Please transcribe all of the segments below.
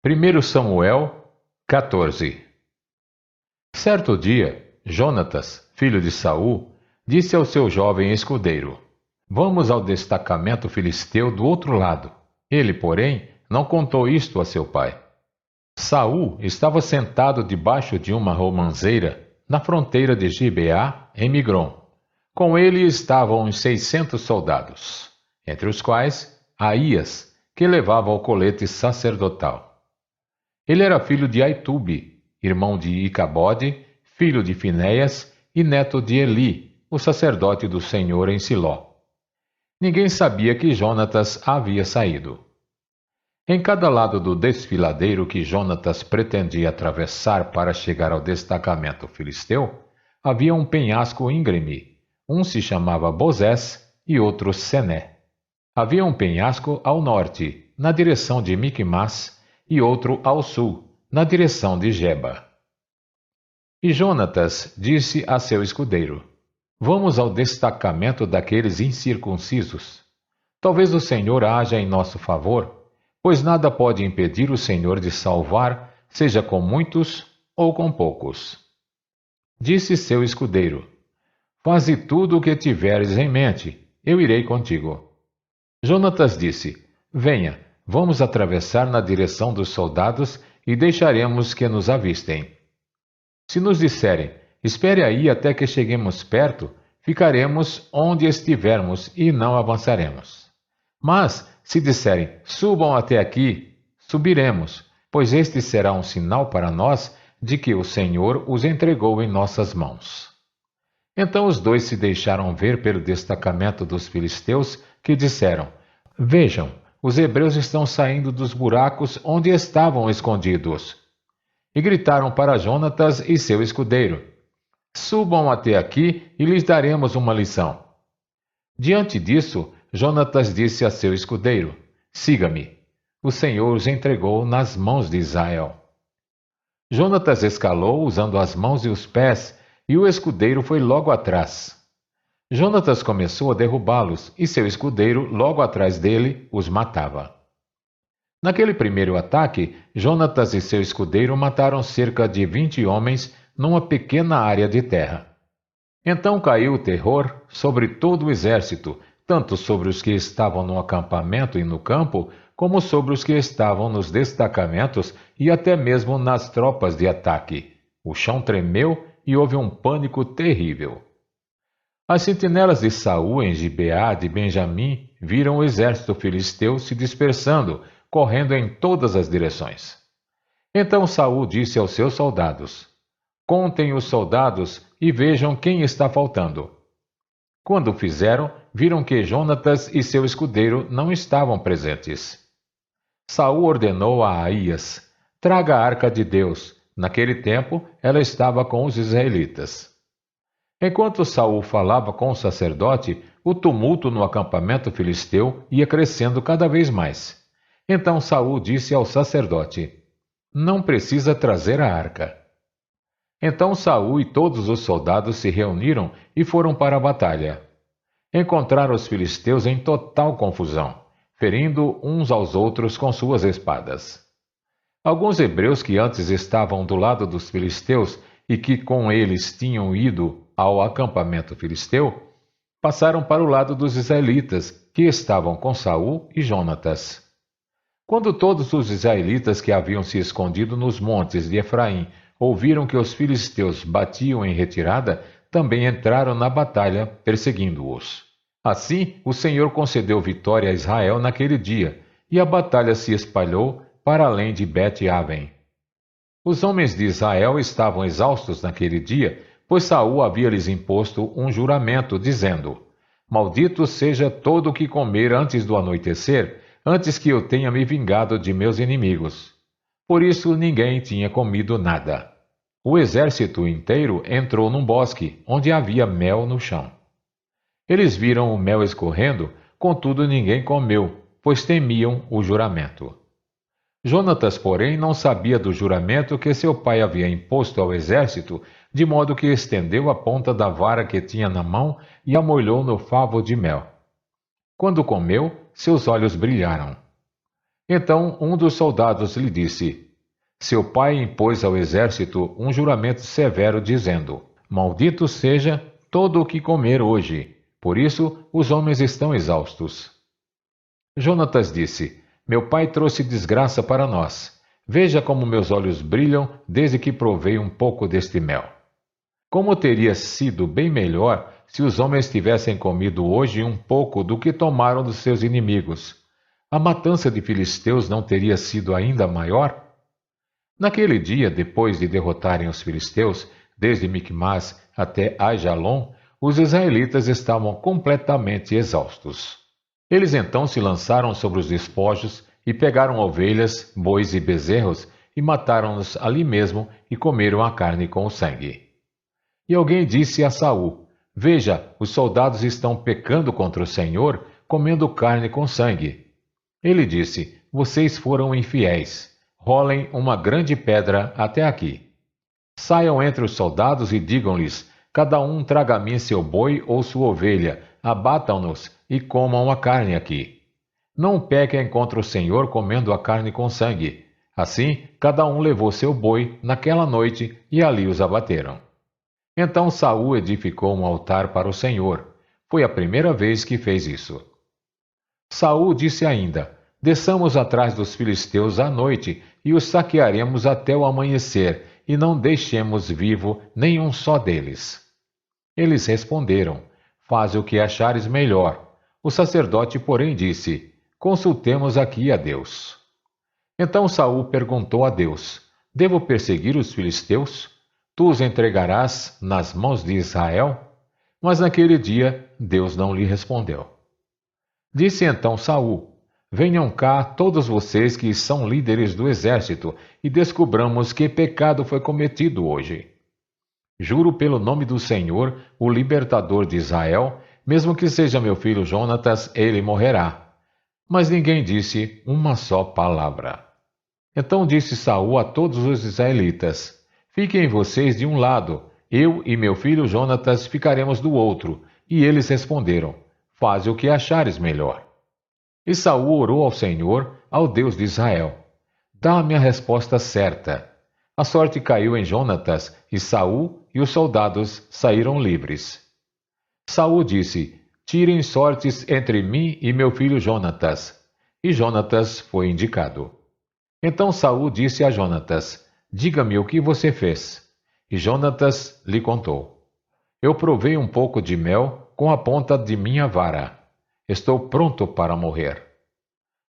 1 Samuel 14. Certo dia, Jonatas, filho de Saul, disse ao seu jovem escudeiro: Vamos ao destacamento filisteu do outro lado. Ele, porém, não contou isto a seu pai. Saul estava sentado debaixo de uma romanceira na fronteira de Gibeá, em Migron. Com ele estavam uns 600 soldados, entre os quais Aías, que levava o colete sacerdotal. Ele era filho de Aitube, irmão de Icabode, filho de Finéias e neto de Eli, o sacerdote do Senhor em Siló. Ninguém sabia que Jonatas havia saído. Em cada lado do desfiladeiro que Jonatas pretendia atravessar para chegar ao destacamento filisteu, havia um penhasco íngreme. Um se chamava Bozés e outro Sené. Havia um penhasco ao norte, na direção de Micmas, e outro ao sul, na direção de Geba. E Jonatas disse a seu escudeiro: Vamos ao destacamento daqueles incircuncisos. Talvez o Senhor haja em nosso favor, pois nada pode impedir o Senhor de salvar, seja com muitos ou com poucos. Disse seu escudeiro: Faze tudo o que tiveres em mente, eu irei contigo. Jonatas disse: Venha, vamos atravessar na direção dos soldados e deixaremos que nos avistem. Se nos disserem: Espere aí até que cheguemos perto, ficaremos onde estivermos e não avançaremos. Mas, se disserem: Subam até aqui, subiremos, pois este será um sinal para nós de que o Senhor os entregou em nossas mãos. Então os dois se deixaram ver pelo destacamento dos filisteus, que disseram: Vejam, os hebreus estão saindo dos buracos onde estavam escondidos. E gritaram para Jonatas e seu escudeiro: Subam até aqui e lhes daremos uma lição. Diante disso, Jonatas disse a seu escudeiro: Siga-me. O Senhor os entregou nas mãos de Israel. Jonatas escalou usando as mãos e os pés, e o escudeiro foi logo atrás. Jonatas começou a derrubá-los, e seu escudeiro, logo atrás dele, os matava. Naquele primeiro ataque, Jonatas e seu escudeiro mataram cerca de 20 homens numa pequena área de terra. Então caiu o terror sobre todo o exército, tanto sobre os que estavam no acampamento e no campo, como sobre os que estavam nos destacamentos e até mesmo nas tropas de ataque. O chão tremeu e houve um pânico terrível. As sentinelas de Saul em Gibeá de Benjamim viram o exército filisteu se dispersando, correndo em todas as direções. Então Saul disse aos seus soldados: Contem os soldados e vejam quem está faltando. Quando o fizeram, viram que Jonatas e seu escudeiro não estavam presentes. Saul ordenou a Aías: Traga a arca de Deus. Naquele tempo, ela estava com os israelitas. Enquanto Saul falava com o sacerdote, o tumulto no acampamento filisteu ia crescendo cada vez mais. Então Saul disse ao sacerdote: Não precisa trazer a arca. Então Saul e todos os soldados se reuniram e foram para a batalha. Encontraram os filisteus em total confusão, ferindo uns aos outros com suas espadas. Alguns hebreus que antes estavam do lado dos filisteus e que com eles tinham ido ao acampamento filisteu, passaram para o lado dos israelitas, que estavam com Saul e Jonatas. Quando todos os israelitas que haviam se escondido nos montes de Efraim ouviram que os filisteus batiam em retirada, também entraram na batalha, perseguindo-os. Assim, o Senhor concedeu vitória a Israel naquele dia, e a batalha se espalhou para além de Bet-Aven. Os homens de Israel estavam exaustos naquele dia, pois Saul havia lhes imposto um juramento, dizendo: Maldito seja todo o que comer antes do anoitecer, antes que eu tenha me vingado de meus inimigos. Por isso ninguém tinha comido nada. O exército inteiro entrou num bosque, onde havia mel no chão. Eles viram o mel escorrendo, contudo ninguém comeu, pois temiam o juramento. Jonatas, porém, não sabia do juramento que seu pai havia imposto ao exército, de modo que estendeu a ponta da vara que tinha na mão e a molhou no favo de mel. Quando comeu, seus olhos brilharam. Então um dos soldados lhe disse: Seu pai impôs ao exército um juramento severo, dizendo: Maldito seja todo o que comer hoje. Por isso os homens estão exaustos. Jonatas disse: Meu pai trouxe desgraça para nós. Veja como meus olhos brilham desde que provei um pouco deste mel. Como teria sido bem melhor se os homens tivessem comido hoje um pouco do que tomaram dos seus inimigos. A matança de filisteus não teria sido ainda maior? Naquele dia, depois de derrotarem os filisteus, desde Micmas até Aijalon, os israelitas estavam completamente exaustos. Eles então se lançaram sobre os despojos e pegaram ovelhas, bois e bezerros e mataram-nos ali mesmo e comeram a carne com o sangue. E alguém disse a Saul: Veja, os soldados estão pecando contra o Senhor, comendo carne com sangue. Ele disse: Vocês foram infiéis. Rolem uma grande pedra até aqui. Saiam entre os soldados e digam-lhes: Cada um traga a mim seu boi ou sua ovelha, abatam-nos e comam a carne aqui. Não pequem contra o Senhor comendo a carne com sangue. Assim, cada um levou seu boi naquela noite e ali os abateram. Então Saul edificou um altar para o Senhor. Foi a primeira vez que fez isso. Saul disse ainda: Desçamos atrás dos filisteus à noite e os saquearemos até o amanhecer, e não deixemos vivo nenhum só deles. Eles responderam: Faze o que achares melhor. O sacerdote, porém, disse: Consultemos aqui a Deus. Então Saul perguntou a Deus: Devo perseguir os filisteus? Tu os entregarás nas mãos de Israel? Mas naquele dia Deus não lhe respondeu. Disse então Saul: Venham cá todos vocês que são líderes do exército e descubramos que pecado foi cometido hoje. Juro pelo nome do Senhor, o libertador de Israel, mesmo que seja meu filho Jonatas, ele morrerá. Mas ninguém disse uma só palavra. Então disse Saul a todos os israelitas: Fiquem vocês de um lado, eu e meu filho Jonatas ficaremos do outro. E eles responderam: Faze o que achares melhor. E Saul orou ao Senhor, ao Deus de Israel: Dá-me a resposta certa. A sorte caiu em Jonatas, e Saul e os soldados saíram livres. Saul disse: Tirem sortes entre mim e meu filho Jonatas. E Jonatas foi indicado. Então Saul disse a Jonatas: Diga-me o que você fez. E Jonatas lhe contou: Eu provei um pouco de mel com a ponta de minha vara. Estou pronto para morrer.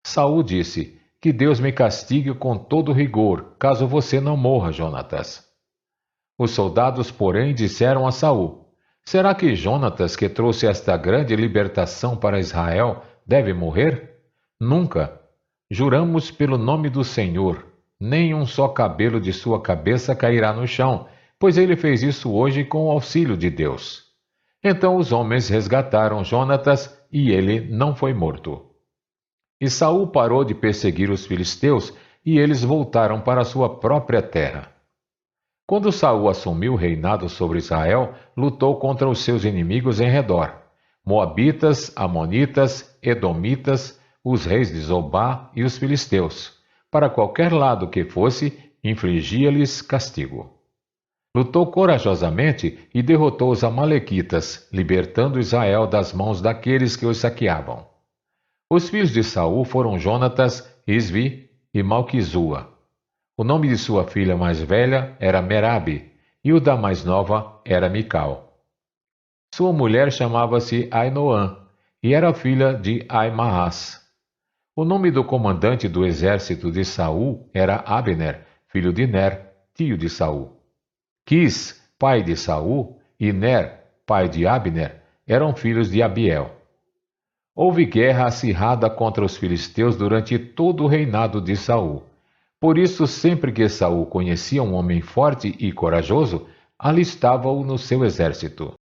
Saul disse: Que Deus me castigue com todo rigor, caso você não morra, Jonatas. Os soldados, porém, disseram a Saul: Será que Jonatas, que trouxe esta grande libertação para Israel, deve morrer? Nunca. Juramos pelo nome do Senhor, nem um só cabelo de sua cabeça cairá no chão, pois ele fez isso hoje com o auxílio de Deus. Então os homens resgataram Jonatas e ele não foi morto. E Saul parou de perseguir os filisteus e eles voltaram para sua própria terra. Quando Saul assumiu o reinado sobre Israel, lutou contra os seus inimigos em redor: Moabitas, Amonitas, Edomitas, os reis de Zobá e os filisteus. Para qualquer lado que fosse, infligia-lhes castigo. Lutou corajosamente e derrotou os amalequitas, libertando Israel das mãos daqueles que os saqueavam. Os filhos de Saul foram Jonatas, Isvi e Malquizua. O nome de sua filha mais velha era Merabe, e o da mais nova era Mical. Sua mulher chamava-se Ainoã, e era filha de Aimaas. O nome do comandante do exército de Saul era Abner, filho de Ner, tio de Saul. Quis, pai de Saul, e Ner, pai de Abner, eram filhos de Abiel. Houve guerra acirrada contra os filisteus durante todo o reinado de Saul. Por isso, sempre que Saul conhecia um homem forte e corajoso, alistava-o no seu exército.